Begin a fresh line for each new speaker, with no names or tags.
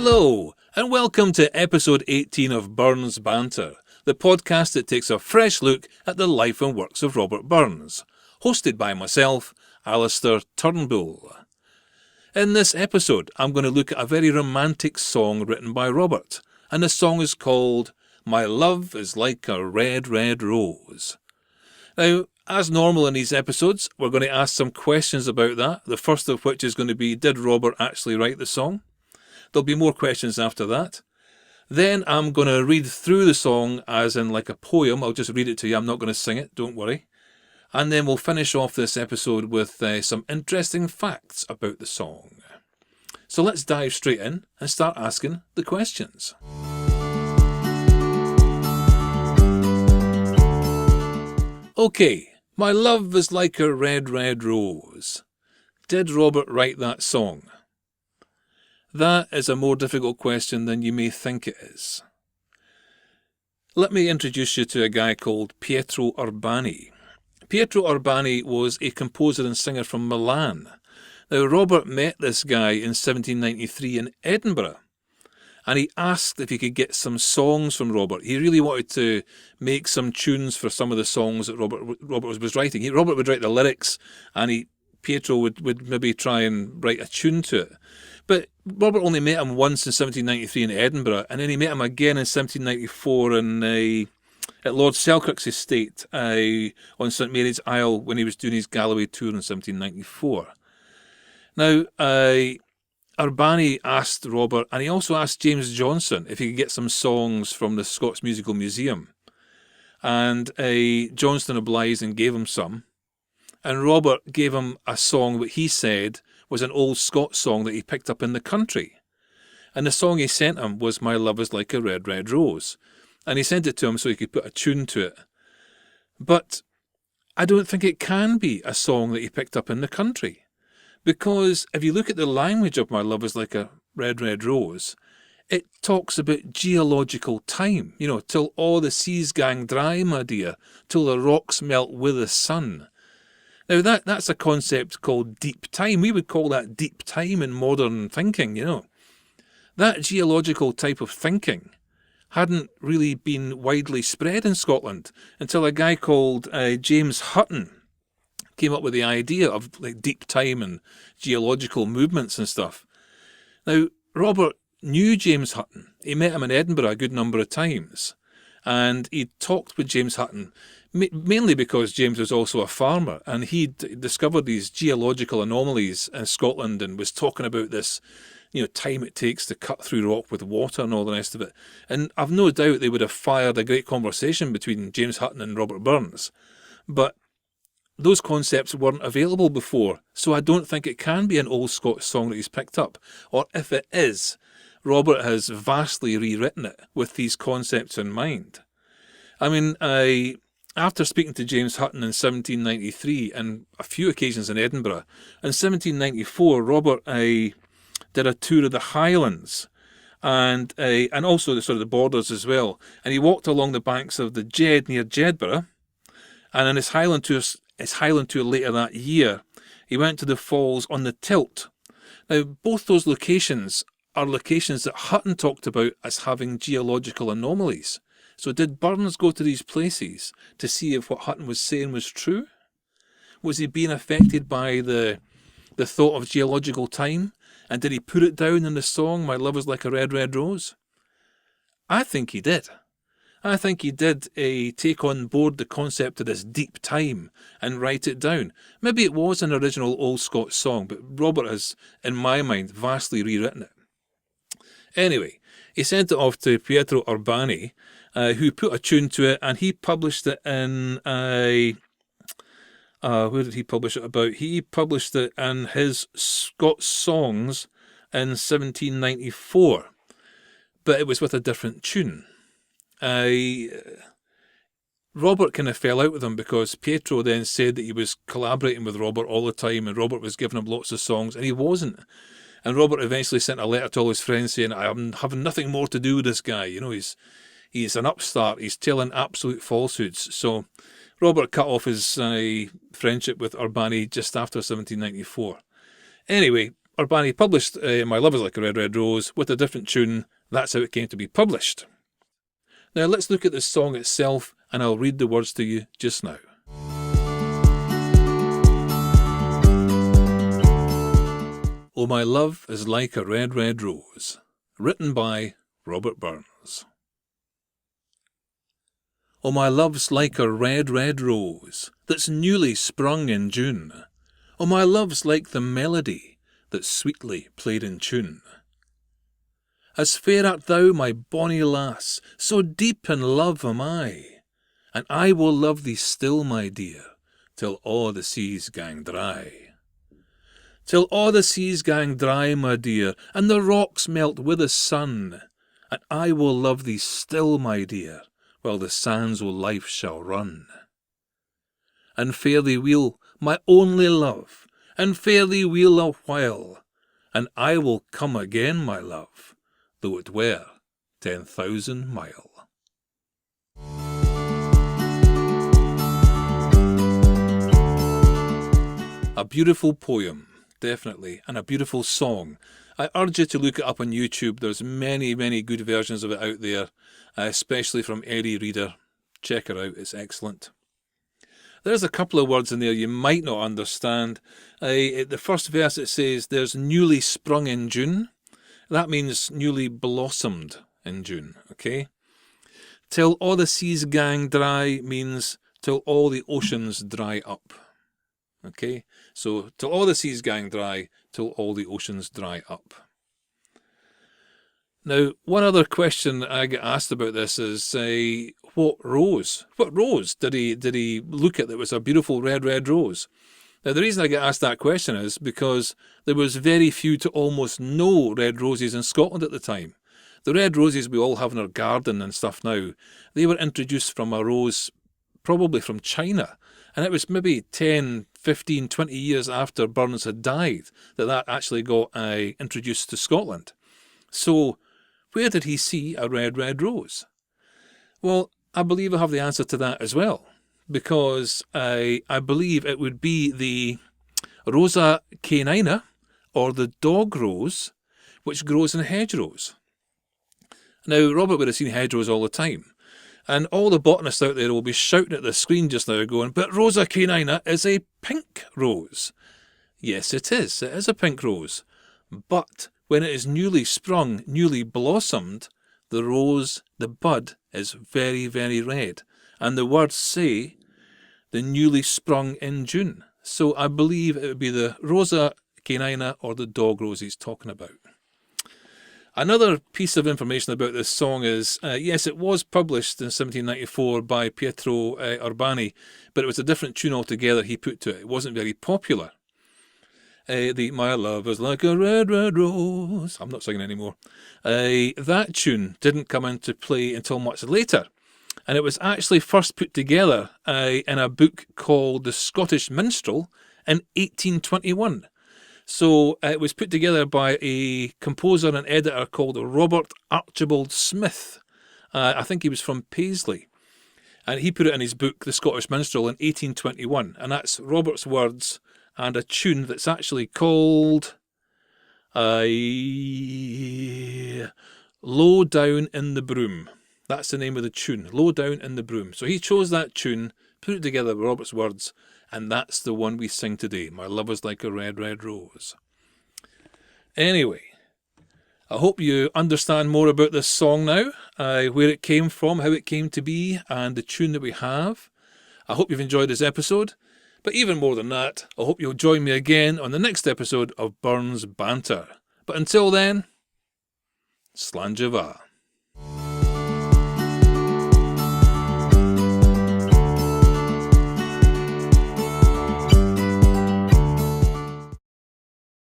Hello, and welcome to episode 18 of Burns Banter, the podcast that takes a fresh look at the life and works of Robert Burns, hosted by myself, Alistair Turnbull. In this episode, I'm going to look at a very romantic song written by Robert, and the song is called My Love is Like a Red, Red Rose. Now, as normal in these episodes, we're going to ask some questions about that, the first of which is going to be, did Robert actually write the song? There'll be more questions after that. Then I'm going to read through the song as in like a poem. I'll just read it to you. I'm not going to sing it, don't worry. And then we'll finish off this episode with some interesting facts about the song. So let's dive straight in and start asking the questions. Okay, My Love is Like a Red, Red Rose. Did Robert write that song? That is a more difficult question than you may think it is. Let me introduce you to a guy called Pietro Urbani. Pietro Urbani was a composer and singer from Milan. Now, Robert met this guy in 1793 in Edinburgh, and he asked if he could get some songs from Robert. He really wanted to make some tunes for some of the songs that Robert was writing. Robert would write the lyrics, and Pietro would maybe try and write a tune to it. But Robert only met him once in 1793 in Edinburgh, and then he met him again in 1794 at Lord Selkirk's estate on St Mary's Isle when he was doing his Galloway tour in 1794. Now, Urbani asked Robert, and he also asked James Johnson if he could get some songs from the Scots Musical Museum. And Johnson obliged and gave him some. And Robert gave him a song that he said was an old Scots song that he picked up in the country. And the song he sent him was My Love is Like a Red, Red Rose. And he sent it to him so he could put a tune to it. But I don't think it can be a song that he picked up in the country. Because if you look at the language of My Love is Like a Red, Red Rose, it talks about geological time. You know, till all the seas gang dry, my dear, till the rocks melt with the sun. Now, that's a concept called deep time. We would call that deep time in modern thinking, you know. That geological type of thinking hadn't really been widely spread in Scotland until a guy called James Hutton came up with the idea of like deep time and geological movements and stuff. Now, Robert knew James Hutton. He met him in Edinburgh a good number of times. And he talked with James Hutton, mainly because James was also a farmer, and he'd discovered these geological anomalies in Scotland and was talking about this, you know, time it takes to cut through rock with water and all the rest of it. And I've no doubt they would have fired a great conversation between James Hutton and Robert Burns. But those concepts weren't available before, so I don't think it can be an old Scots song that he's picked up. Or if it is, Robert has vastly rewritten it with these concepts in mind. I mean, after speaking to James Hutton in 1793 and a few occasions in Edinburgh, in 1794 Robert did a tour of the Highlands and also the sort of the borders as well. And he walked along the banks of the Jed near Jedburgh, and in his Highland tour later that year, he went to the falls on the Tilt. Now, both those locations are locations that Hutton talked about as having geological anomalies. So did Burns go to these places to see if what Hutton was saying was true? Was he being affected by the thought of geological time? And did he put it down in the song, My Love is Like a Red, Red Rose? I think he did. I think he did take on board the concept of this deep time and write it down. Maybe it was an original old Scots song, but Robert has, in my mind, vastly rewritten it. Anyway, he sent it off to Pietro Urbani, who put a tune to it, and he published it in where did he publish it about? He published it in his Scots Songs in 1794, but it was with a different tune. Robert kind of fell out with him because Pietro then said that he was collaborating with Robert all the time, and Robert was giving him lots of songs, and he wasn't. And Robert eventually sent a letter to all his friends saying, I'm having nothing more to do with this guy. You know, he's an upstart. He's telling absolute falsehoods. So Robert cut off his friendship with Urbani just after 1794. Anyway, Urbani published My Love Is Like a Red, Red Rose with a different tune. That's how it came to be published. Now let's look at the song itself, and I'll read the words to you just now. Oh, my love is like a red, red rose. Written by Robert Burns. Oh, my love's like a red, red rose that's newly sprung in June. Oh, my love's like the melody that's sweetly played in tune. As fair art thou, my bonny lass, so deep in love am I, and I will love thee still, my dear, till a' the seas gang dry. Till a' the seas gang dry, my dear, and the rocks melt with the sun, and I will love thee still, my dear, while the sands o' life shall run. And fare thee weel, my only love, and fare thee weel a while, and I will come again, my love, though it were 10,000 mile. A beautiful poem, definitely, and a beautiful song. I urge you to look it up on YouTube. There's many, many good versions of it out there, especially from Eddie Reader. Check her out, it's excellent. There's a couple of words in there you might not understand. The first verse, it says, there's newly sprung in June. That means newly blossomed in June, okay? Till all the seas gang dry means till all the oceans dry up, okay? So, till all the seas gang dry, till all the oceans dry up. Now, one other question I get asked about this is, what rose? What rose did he look at that was a beautiful red, red rose? Now, the reason I get asked that question is because there was very few to almost no red roses in Scotland at the time. The red roses we all have in our garden and stuff now, they were introduced from a rose probably from China. And it was maybe 10, 15, 20 years after Burns had died that actually got introduced to Scotland. So, where did he see a red, red rose? Well, I believe I have the answer to that as well. Because I believe it would be the Rosa canina, or the dog rose, which grows in hedgerows. Now, Robert would have seen hedgerows all the time, and all the botanists out there will be shouting at the screen just now going, but Rosa canina is a pink rose. Yes, it is a pink rose. But when it is newly sprung, newly blossomed, the rose, the bud, is very, very red. And the words say the newly sprung in June. So I believe it would be the Rosa canina or the dog rose he's talking about. Another piece of information about this song is, yes, it was published in 1794 by Pietro Urbani, but it was a different tune altogether he put to it. It wasn't very popular. My love is like a red, red rose. I'm not singing anymore. That tune didn't come into play until much later. And it was actually first put together in a book called The Scottish Minstrel in 1821. So it was put together by a composer and editor called Robert Archibald Smith. I think he was from Paisley. And he put it in his book, The Scottish Minstrel, in 1821. And that's Robert's words and a tune that's actually called Low Down in the Broom. That's the name of the tune, Low Down in the Broom. So he chose that tune, put it together with Robert's words, and that's the one we sing today. My love is like a red, red rose. Anyway, I hope you understand more about this song now, where it came from, how it came to be, and the tune that we have. I hope you've enjoyed this episode. But even more than that, I hope you'll join me again on the next episode of Burns Banter. But until then, Slán Java.